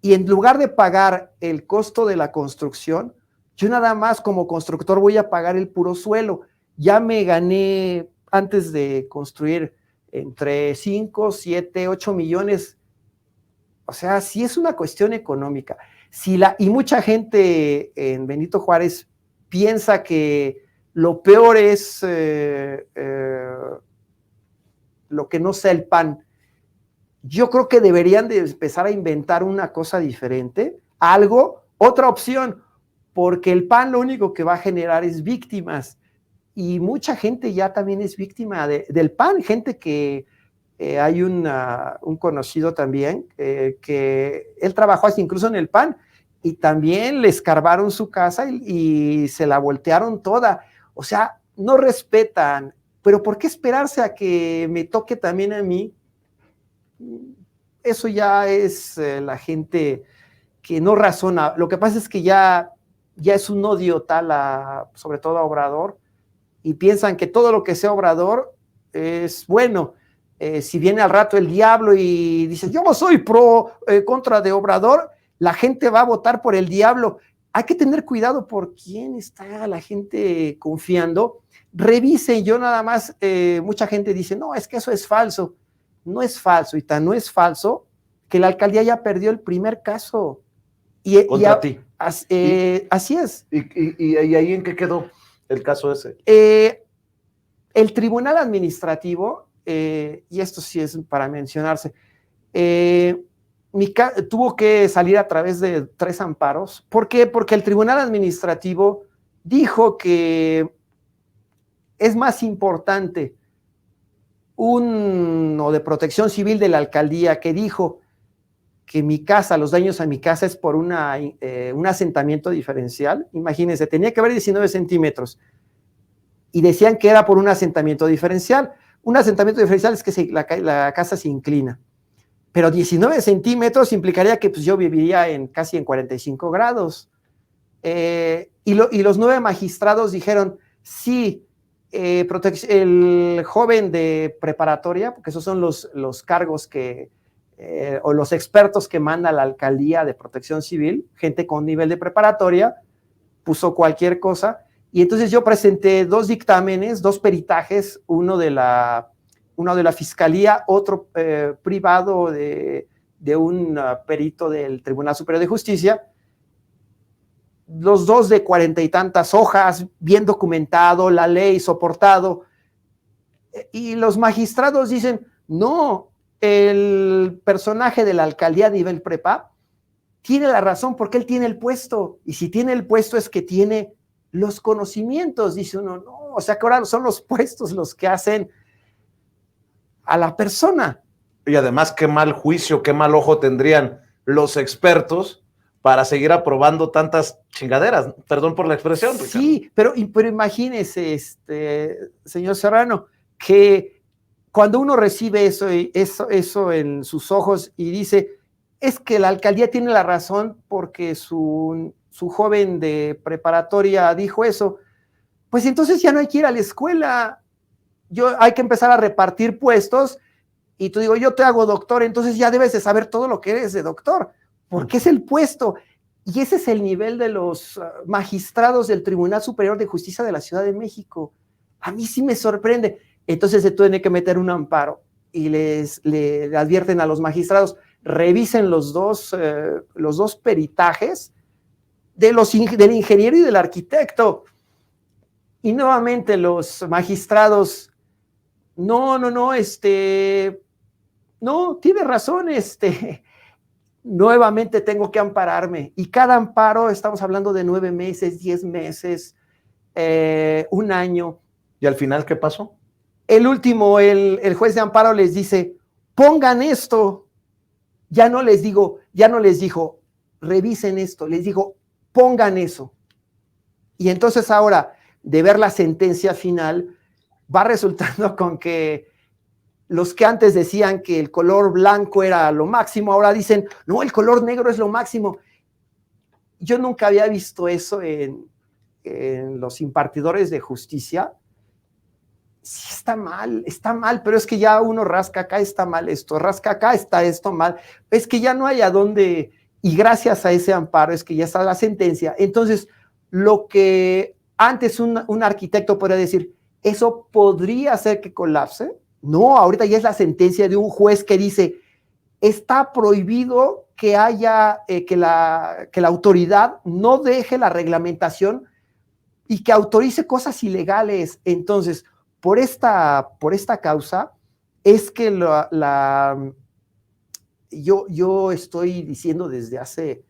Y en lugar de pagar el costo de la construcción, yo nada más como constructor voy a pagar el puro suelo. Ya me gané antes de construir entre 5, 7, 8 millones. O sea, sí es una cuestión económica. Y mucha gente en Benito Juárez piensa que lo peor es lo que no sea el pan. Yo creo que deberían de empezar a inventar una cosa diferente, otra opción, porque el pan lo único que va a generar es víctimas, y mucha gente ya también es víctima del pan, gente que hay un conocido también que él trabajó hasta incluso en el pan, y también le escarbaron su casa y se la voltearon toda. O sea, no respetan, pero ¿por qué esperarse a que me toque también a mí? Eso ya es la gente que no razona. Lo que pasa es que ya es un odio tal, sobre todo a Obrador, y piensan que todo lo que sea Obrador es bueno. Si viene al rato el diablo y dice, yo soy contra de Obrador, la gente va a votar por el diablo. Hay que tener cuidado por quién está la gente confiando. Revisen, yo nada más, mucha gente dice, no, es que eso es falso. No es falso, y tan no es falso que la alcaldía ya perdió el primer caso. Contra ti. Así es. ¿Y ahí en qué quedó el caso ese? El tribunal administrativo, y esto sí es para mencionarse, tuvo que salir a través de 3 amparos. ¿Por qué? Porque el tribunal administrativo dijo que es más importante uno de protección civil de la alcaldía que dijo que los daños a mi casa es por un asentamiento diferencial. Imagínense, tenía que haber 19 centímetros y decían que era por un asentamiento diferencial. Un asentamiento diferencial es que la casa se inclina, pero 19 centímetros implicaría que pues, yo viviría casi en 45 grados. Y los 9 magistrados dijeron, sí, el joven de preparatoria, porque esos son los cargos o los expertos que manda la alcaldía de protección civil, gente con nivel de preparatoria, puso cualquier cosa, y entonces yo presenté 2 dictámenes, 2 peritajes, uno de la fiscalía, otro privado de un perito del Tribunal Superior de Justicia, los 2 de 40 y tantas hojas, bien documentado, la ley, soportado, y los magistrados dicen, no, el personaje de la alcaldía de nivel prepa tiene la razón porque él tiene el puesto, y si tiene el puesto es que tiene los conocimientos. Dice uno, no, o sea que ahora son los puestos los que hacen a la persona. Y además, qué mal juicio, qué mal ojo tendrían los expertos para seguir aprobando tantas chingaderas. Perdón por la expresión, Ricardo. Sí, pero imagínese, señor Serrano, que cuando uno recibe eso en sus ojos y dice, es que la alcaldía tiene la razón porque su joven de preparatoria dijo eso, pues entonces ya no hay que ir a la escuela. Hay que empezar a repartir puestos, y tú digo, yo te hago doctor, entonces ya debes de saber todo lo que eres de doctor, porque es el puesto. Y ese es el nivel de los magistrados del Tribunal Superior de Justicia de la Ciudad de México. A mí sí me sorprende. Entonces se tiene que meter un amparo y le advierten a los magistrados, revisen los dos peritajes del ingeniero y del arquitecto. Y nuevamente los magistrados, no, tiene razón, nuevamente tengo que ampararme. Y cada amparo, estamos hablando de 9 meses, 10 meses, 1 año. ¿Y al final qué pasó? El último, el juez de amparo les dice, pongan esto. Ya no les dijo, revisen esto, les dijo, pongan eso. Y entonces ahora, de ver la sentencia final, va resultando con que los que antes decían que el color blanco era lo máximo, ahora dicen, no, el color negro es lo máximo. Yo nunca había visto eso en los impartidores de justicia. Sí, está mal, pero es que ya uno rasca acá, está mal esto, rasca acá, está esto mal. Es que ya no hay a dónde, y gracias a ese amparo es que ya está la sentencia. Entonces, lo que antes un arquitecto podría decir, ¿Eso podría hacer que colapse? No, ahorita ya es la sentencia de un juez que dice, está prohibido que haya, que la autoridad no deje la reglamentación y que autorice cosas ilegales. Entonces, por esta causa, es que yo estoy diciendo desde hace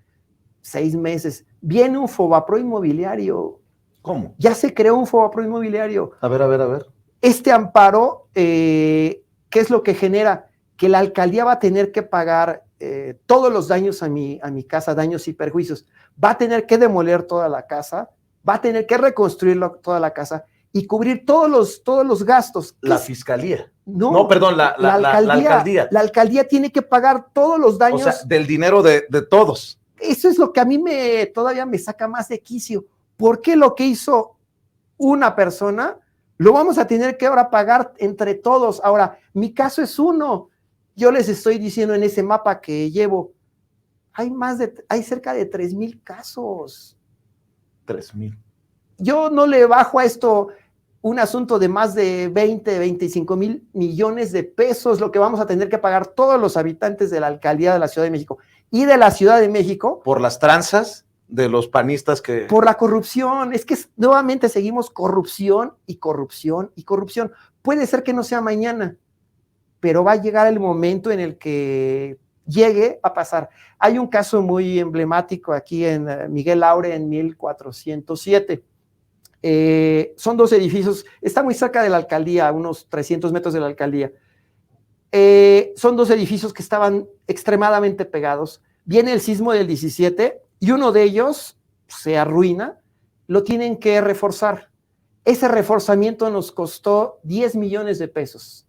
6 meses, viene un Fobapro inmobiliario. ¿Cómo? Ya se creó un Fobapro inmobiliario. A ver. Este amparo, ¿qué es lo que genera? Que la alcaldía va a tener que pagar todos los daños a mi casa, daños y perjuicios. Va a tener que demoler toda la casa, va a tener que reconstruir toda la casa y cubrir todos los gastos. La fiscalía. No, perdón, la alcaldía. La alcaldía tiene que pagar todos los daños. O sea, del dinero de todos. Eso es lo que a mí todavía me saca más de quicio. ¿Por qué lo que hizo una persona lo vamos a tener que ahora pagar entre todos? Ahora, mi caso es uno. Yo les estoy diciendo en ese mapa que llevo, hay cerca de 3,000 casos. 3,000. Yo no le bajo a esto un asunto de más de 25 mil millones de pesos, lo que vamos a tener que pagar todos los habitantes de la alcaldía de la Ciudad de México y de la Ciudad de México. Por las tranzas de los panistas que... Por la corrupción. Es que nuevamente seguimos corrupción y corrupción y corrupción. Puede ser que no sea mañana, pero va a llegar el momento en el que llegue a pasar. Hay un caso muy emblemático aquí en Miguel Aure, en 1407. Son 2 edificios, está muy cerca de la alcaldía, unos 300 metros de la alcaldía. Son 2 edificios que estaban extremadamente pegados. Viene el sismo del 17 y uno de ellos se arruina, lo tienen que reforzar. Ese reforzamiento nos costó 10 millones de pesos.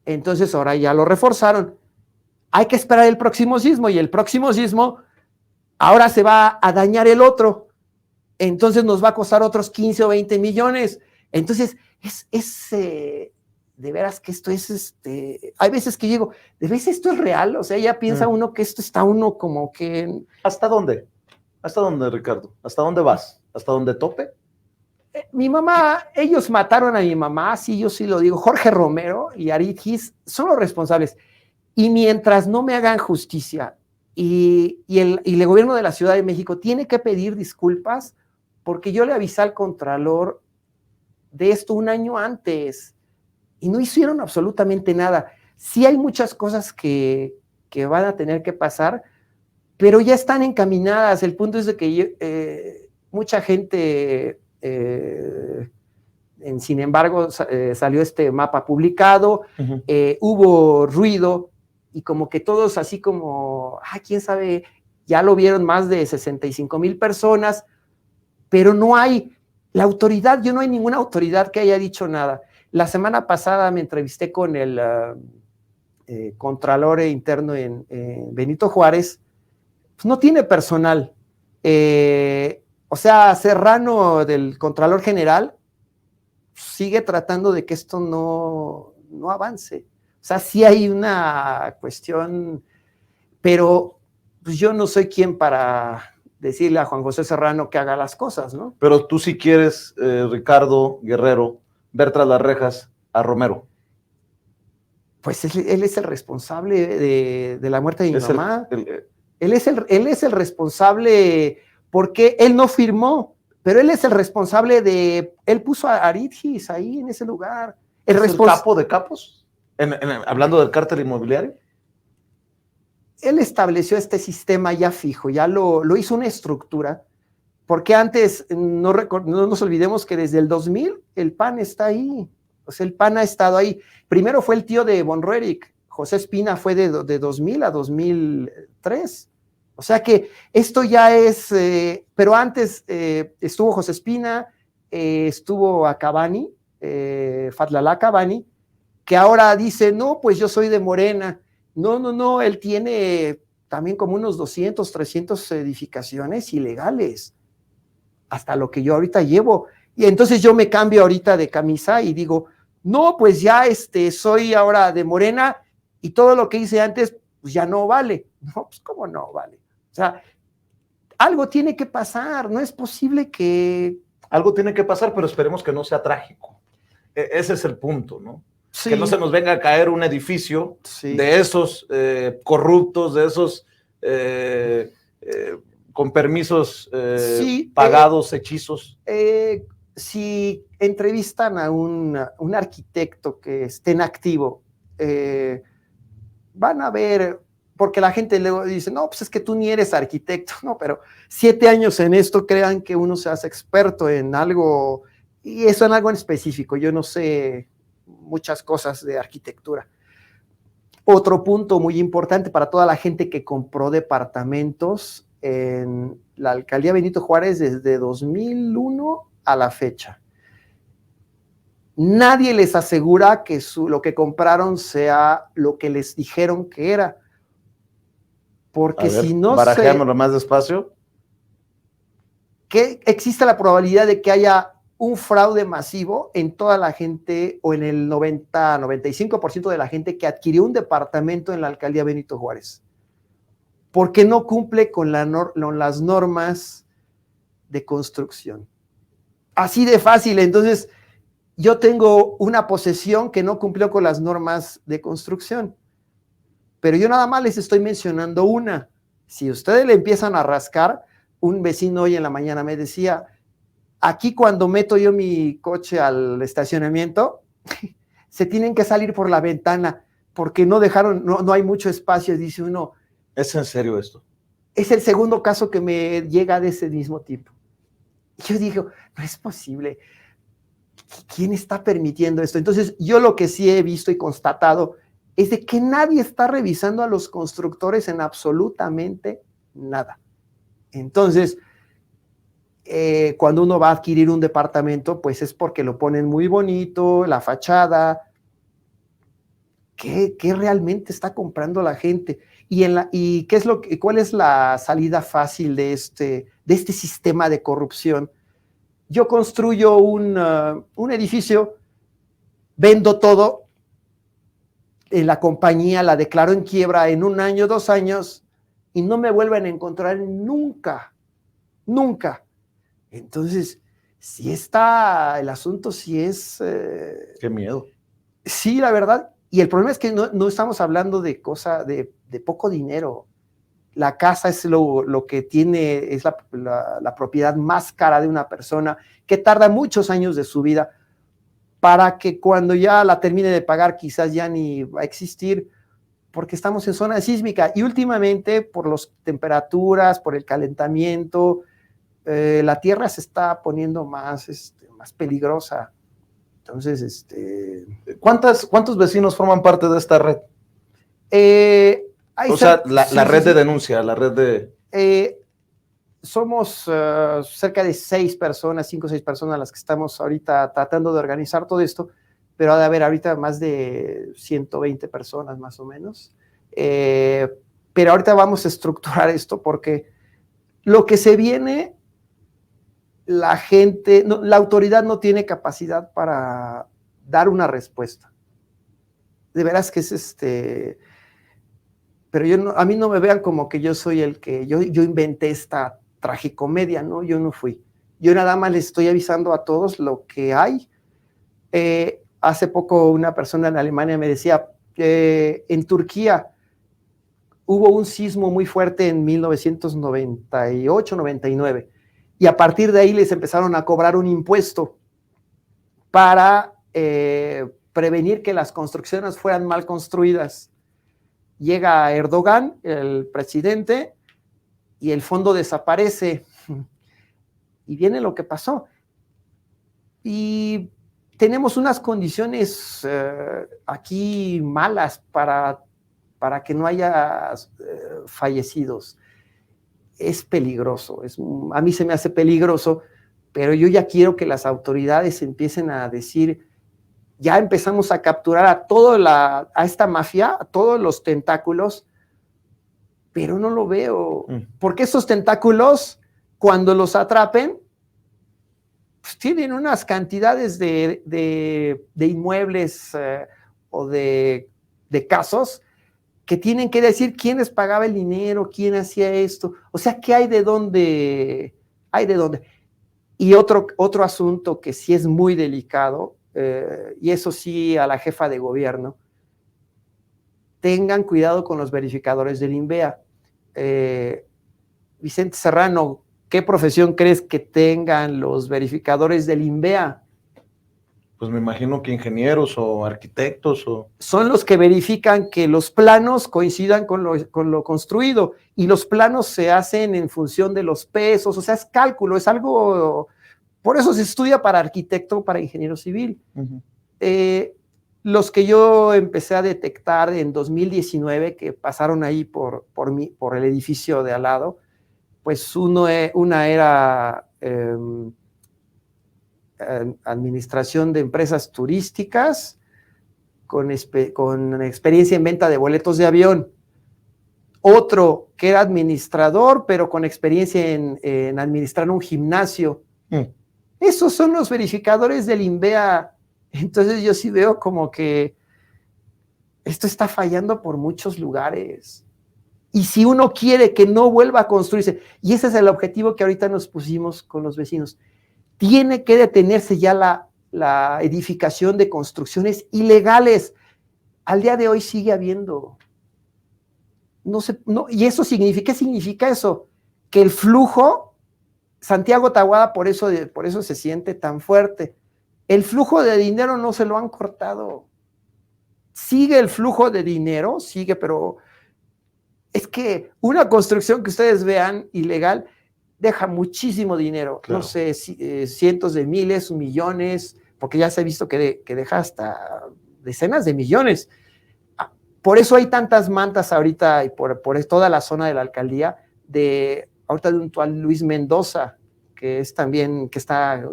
Entonces ahora ya lo reforzaron. Hay que esperar el próximo sismo y el próximo sismo ahora se va a dañar el otro. Entonces nos va a costar otros 15 o 20 millones. Entonces, de veras que esto es, hay veces que digo, ¿de veras esto es real? O sea, ya piensa uno que esto está uno como que... ¿Hasta dónde? ¿Hasta dónde, Ricardo? ¿Hasta dónde vas? ¿Hasta dónde tope? Mi mamá, ellos mataron a mi mamá, sí, yo sí lo digo. Jorge Romero y Arid Gis son los responsables. Y mientras no me hagan justicia y el gobierno de la Ciudad de México tiene que pedir disculpas, porque yo le avisé al Contralor de esto 1 año antes y no hicieron absolutamente nada. Sí hay muchas cosas que van a tener que pasar, pero ya están encaminadas. El punto es de que mucha gente, sin embargo, salió este mapa publicado, hubo ruido y como que todos así como, quién sabe, ya lo vieron más de 65,000 personas, pero no hay la autoridad, no hay ninguna autoridad que haya dicho nada. La semana pasada me entrevisté con el Contralor interno en Benito Juárez, pues no tiene personal. O sea, Serrano, del Contralor General, sigue tratando de que esto no avance. O sea, sí hay una cuestión, pero pues yo no soy quien para decirle a Juan José Serrano que haga las cosas, ¿no? Pero tú sí quieres, Ricardo Guerrero, ver tras las rejas a Romero. Pues él es el responsable de la muerte de mi mamá. Él es el responsable porque él no firmó, pero él es el responsable él puso a Arid Gis ahí en ese lugar. ¿Es el capo de capos? Hablando del cártel inmobiliario. Él estableció este sistema ya fijo, ya lo hizo una estructura, porque antes, no nos olvidemos que desde el 2000 el PAN está ahí, o sea, el PAN ha estado ahí. Primero fue el tío de Von Roerich, José Espina fue de 2000 a 2003, o sea que esto ya es, pero antes estuvo José Espina, estuvo Acabani, Fatlalá Cabani, que ahora dice, no, pues yo soy de Morena. No, él tiene también como unos 200, 300 edificaciones ilegales, hasta lo que yo ahorita llevo. Y entonces yo me cambio ahorita de camisa y digo, no, pues ya soy ahora de Morena y todo lo que hice antes, pues ya no vale. No, pues ¿cómo no vale? O sea, algo tiene que pasar, no es posible que Algo tiene que pasar, pero esperemos que no sea trágico. Ese es el punto, ¿no? Sí, Que no se nos venga a caer un edificio sí. de esos corruptos, de esos con permisos Sí, pagados, hechizos. Si entrevistan a un arquitecto que esté en activo, van a ver, porque la gente luego dice, no, pues es que tú ni eres arquitecto, no, pero 7 años en esto, crean que uno se hace experto en algo, y eso en algo en específico, yo no sé muchas cosas de arquitectura. Otro punto muy importante para toda la gente que compró departamentos en la alcaldía Benito Juárez desde 2001 a la fecha. Nadie les asegura que lo que compraron sea lo que les dijeron que era. Porque si no barajeámoslo más despacio. Que existe la probabilidad de que haya un fraude masivo en toda la gente o en el 90-95% de la gente que adquirió un departamento en la alcaldía Benito Juárez. Porque no cumple con las normas de construcción. Así de fácil. Entonces, yo tengo una posesión que no cumplió con las normas de construcción. Pero yo nada más les estoy mencionando una. Si ustedes le empiezan a rascar, un vecino hoy en la mañana me decía, aquí cuando meto yo mi coche al estacionamiento, se tienen que salir por la ventana porque no dejaron, no hay mucho espacio, dice uno. ¿Es en serio esto? Es el segundo caso que me llega de ese mismo tipo. Yo digo, no es posible. ¿Quién está permitiendo esto? Entonces, yo lo que sí he visto y constatado es de que nadie está revisando a los constructores en absolutamente nada. Entonces, cuando uno va a adquirir un departamento, pues es porque lo ponen muy bonito, la fachada. ¿Qué realmente está comprando la gente? ¿Y cuál es la salida fácil de este sistema de corrupción? Yo construyo un edificio, vendo todo, la compañía la declaro en quiebra en 1 año, 2 años, y no me vuelven a encontrar nunca, nunca. Entonces, sí está el asunto, sí es... Qué miedo. Sí, la verdad. Y el problema es que no estamos hablando de de poco dinero. La casa es lo que tiene, es la propiedad más cara de una persona que tarda muchos años de su vida para que cuando ya la termine de pagar quizás ya ni va a existir, porque estamos en zona sísmica. Y últimamente, por las temperaturas, por el calentamiento, la tierra se está poniendo más peligrosa. Entonces, ¿Cuántos vecinos forman parte de esta red? La red de denuncia, la red de... somos cerca de 5 o 6 personas las que estamos ahorita tratando de organizar todo esto, pero ha de haber ahorita más de 120 personas más o menos. Pero ahorita vamos a estructurar esto porque lo que se viene, la gente, la autoridad no tiene capacidad para dar una respuesta. De veras que es pero a mí no me vean como que yo soy el que, yo inventé esta tragicomedia, ¿no? Yo no fui. Yo nada más les estoy avisando a todos lo que hay. Hace poco una persona en Alemania me decía, en Turquía hubo un sismo muy fuerte en 1998-99, y a partir de ahí les empezaron a cobrar un impuesto para prevenir que las construcciones fueran mal construidas. Llega Erdogan, el presidente, y el fondo desaparece. Y viene lo que pasó. Y tenemos unas condiciones aquí malas para que no haya fallecidos. Es peligroso. A mí se me hace peligroso, pero yo ya quiero que las autoridades empiecen a decir, ya empezamos a capturar a esta mafia, a todos los tentáculos, pero no lo veo. Porque esos tentáculos, cuando los atrapen, pues tienen unas cantidades de inmuebles o de casos que tienen que decir quién les pagaba el dinero, quién hacía esto. O sea, ¿qué hay de dónde? Y otro asunto que sí es muy delicado, y eso sí a la jefa de gobierno, tengan cuidado con los verificadores del INVEA. Vicente Serrano, ¿qué profesión crees que tengan los verificadores del INVEA? Pues me imagino que ingenieros o arquitectos o... Son los que verifican que los planos coincidan con lo construido, y los planos se hacen en función de los pesos, o sea, es cálculo, es algo, por eso se estudia para arquitecto, para ingeniero civil. Uh-huh. Los que yo empecé a detectar en 2019, que pasaron ahí por el edificio de al lado, pues una era administración de empresas turísticas con experiencia en venta de boletos de avión. Otro que era administrador, pero con experiencia en administrar un gimnasio. Esos son los verificadores del INVEA. Entonces yo sí veo como que esto está fallando por muchos lugares. Y si uno quiere que no vuelva a construirse, y ese es el objetivo que ahorita nos pusimos con los vecinos, tiene que detenerse ya la edificación de construcciones ilegales. Al día de hoy sigue habiendo. Y eso significa, ¿qué significa eso? Que el flujo, Santiago Taboada por eso se siente tan fuerte. El flujo de dinero no se lo han cortado. Sigue el flujo de dinero, sigue, pero es que una construcción que ustedes vean ilegal deja muchísimo dinero, claro. No sé, cientos de miles, millones, porque ya se ha visto que deja hasta decenas de millones. Por eso hay tantas mantas ahorita, y por toda la zona de la alcaldía, ahorita de un tal Luis Mendoza, que es también,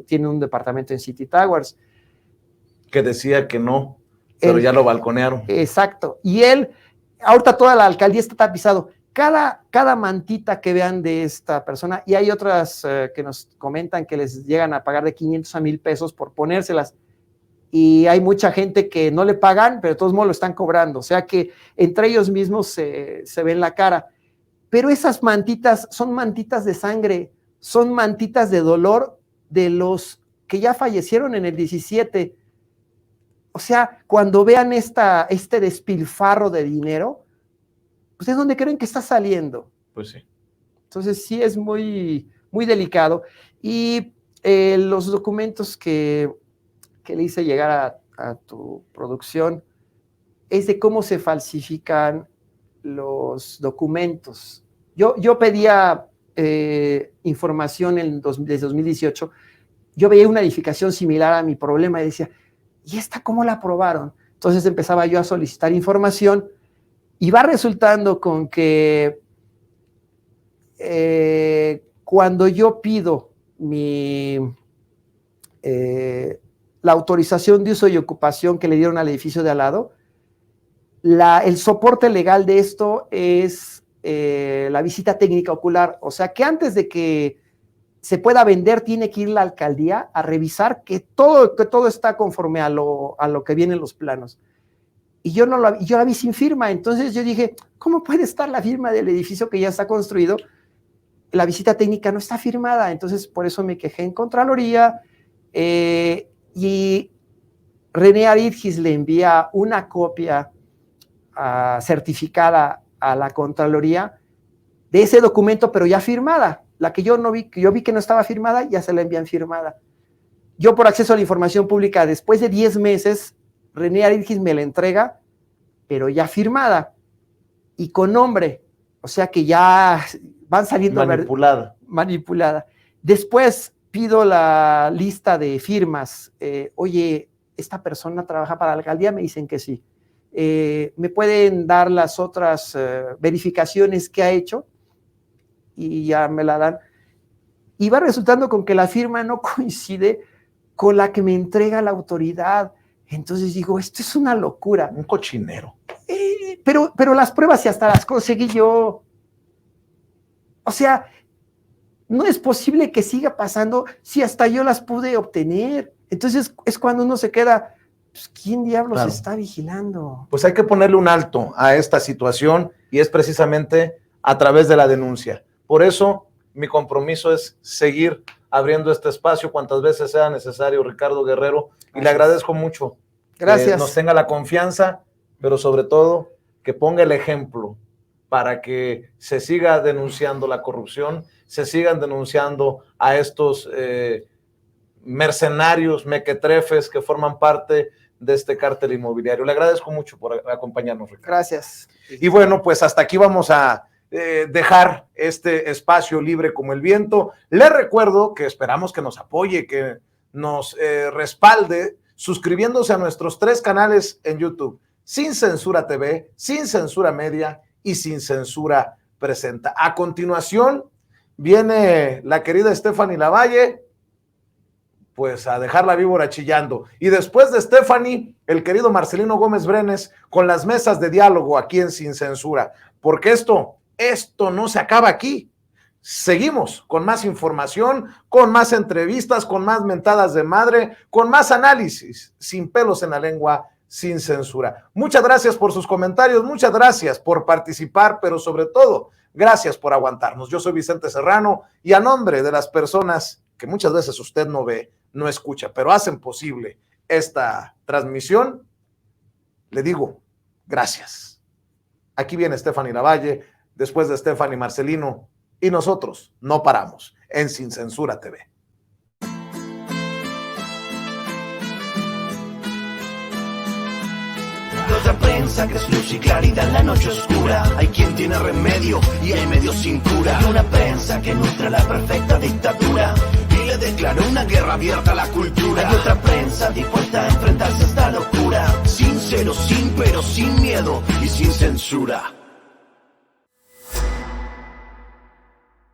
tiene un departamento en City Towers. Que decía que no, pero ya lo balconearon. Exacto, y ahorita toda la alcaldía está tapizado. Cada mantita que vean de esta persona, y hay otras que nos comentan que les llegan a pagar de 500 a 1,000 pesos por ponérselas, y hay mucha gente que no le pagan, pero de todos modos lo están cobrando, o sea que entre ellos mismos se ven la cara. Pero esas mantitas son mantitas de sangre, son mantitas de dolor de los que ya fallecieron en el 17. O sea, cuando vean este despilfarro de dinero, ¿ustedes dónde creen que está saliendo? Pues sí. Entonces sí es muy, muy delicado. Y los documentos que le hice llegar a tu producción es de cómo se falsifican los documentos. Yo pedía información desde 2018. Yo veía una edificación similar a mi problema y decía, ¿y esta cómo la aprobaron? Entonces empezaba yo a solicitar información. Y va resultando con que cuando yo pido la autorización de uso y ocupación que le dieron al edificio de al lado, el soporte legal de esto es la visita técnica ocular. O sea que antes de que se pueda vender, tiene que ir la alcaldía a revisar que todo está conforme a lo que vienen los planos. Y yo la vi sin firma. Entonces yo dije, ¿cómo puede estar la firma del edificio que ya está construido? La visita técnica no está firmada. Entonces por eso me quejé en Contraloría, y René Aridgis le envía una copia certificada a la Contraloría de ese documento, pero ya firmada. La que yo no vi, que yo vi que no estaba firmada, ya se la envían firmada. Yo, por acceso a la información pública, después de 10 meses, René Aridgis me la entrega, pero ya firmada y con nombre, o sea que ya van saliendo manipulada. Después pido la lista de firmas. Oye, ¿esta persona trabaja para la alcaldía? Me dicen que sí. ¿Me pueden dar las otras verificaciones que ha hecho? Y ya me la dan. Y va resultando con que la firma no coincide con la que me entrega la autoridad. Entonces digo, esto es una locura. Un cochinero. Pero las pruebas y hasta las conseguí yo. O sea, no es posible que siga pasando si hasta yo las pude obtener. Entonces es cuando uno se queda, pues, ¿quién diablos está vigilando? Pues hay que ponerle un alto a esta situación y es precisamente a través de la denuncia. Por eso mi compromiso es seguir abriendo este espacio cuantas veces sea necesario, Ricardo Guerrero, y le Gracias. agradezco mucho. Gracias. Que nos tenga la confianza, pero sobre todo que ponga el ejemplo para que se siga denunciando la corrupción, se sigan denunciando a estos mercenarios, mequetrefes que forman parte de este cártel inmobiliario. Le agradezco mucho por acompañarnos, Ricardo. Gracias. Y bueno, pues hasta aquí vamos a dejar este espacio libre como el viento. Le recuerdo que esperamos que nos apoye, que nos respalde, suscribiéndose a nuestros 3 canales en YouTube: Sin Censura TV, Sin Censura Media y Sin Censura Presenta. A continuación viene la querida Stephanie Lavalle, pues a dejar la víbora chillando. Y después de Stephanie, el querido Marcelino Gómez Brenes con las mesas de diálogo aquí en Sin Censura. Porque esto no se acaba aquí. Seguimos con más información, con más entrevistas, con más mentadas de madre, con más análisis, sin pelos en la lengua, sin censura. Muchas gracias por sus comentarios, muchas gracias por participar, pero sobre todo, gracias por aguantarnos. Yo soy Vicente Serrano y a nombre de las personas que muchas veces usted no ve, no escucha, pero hacen posible esta transmisión, le digo gracias. Aquí viene Stephanie Lavalle, después de Stephanie Marcelino, y nosotros no paramos en Sin Censura TV. Otra prensa que es luz y claridad en la noche oscura. Hay quien tiene remedio y hay medios sin cura. Hay una prensa que nutre la perfecta dictadura y le declaró una guerra abierta a la cultura. Hay otra prensa dispuesta a enfrentarse a esta locura, sincero, sin pero, sin miedo y sin censura.